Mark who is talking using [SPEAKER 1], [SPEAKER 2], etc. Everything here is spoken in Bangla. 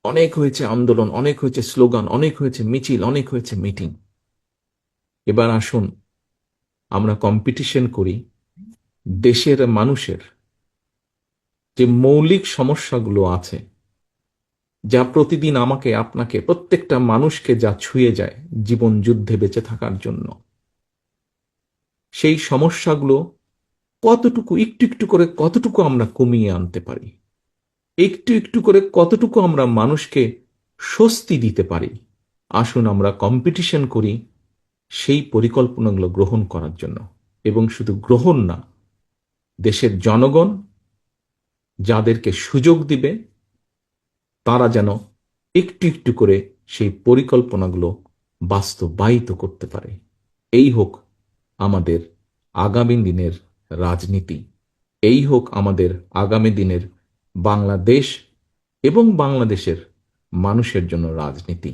[SPEAKER 1] অনেক হয়েছে আন্দোলন, অনেক হয়েছে স্লোগান, অনেক হয়েছে মিছিল, অনেক হয়েছে মিটিং। এবার আসুন আমরা কম্পিটিশন করি দেশের মানুষের যে মৌলিক সমস্যাগুলো আছে, যা প্রতিদিন আমাকে, আপনাকে, প্রত্যেকটা মানুষকে যা ছুঁয়ে যায় জীবন যুদ্ধে বেঁচে থাকার জন্য, সেই সমস্যাগুলো কতটুকু, একটু একটু করে কতটুকু আমরা কমিয়ে আনতে পারি, একটু একটু করে কতটুকু আমরা মানুষকে স্বস্তি দিতে পারি। আসুন আমরা কম্পিটিশন করি সেই পরিকল্পনাগুলো গ্রহণ করার জন্য। এবং শুধু গ্রহণ না, দেশের জনগণ যাদেরকে সুযোগ দিবে তারা যেন একটু একটু করে সেই পরিকল্পনাগুলো বাস্তবায়িত করতে পারে। এই হোক আমাদের আগামী দিনের রাজনীতি, এই হোক আমাদের আগামী দিনের বাংলাদেশ এবং বাংলাদেশের মানুষের জন্য রাজনীতি।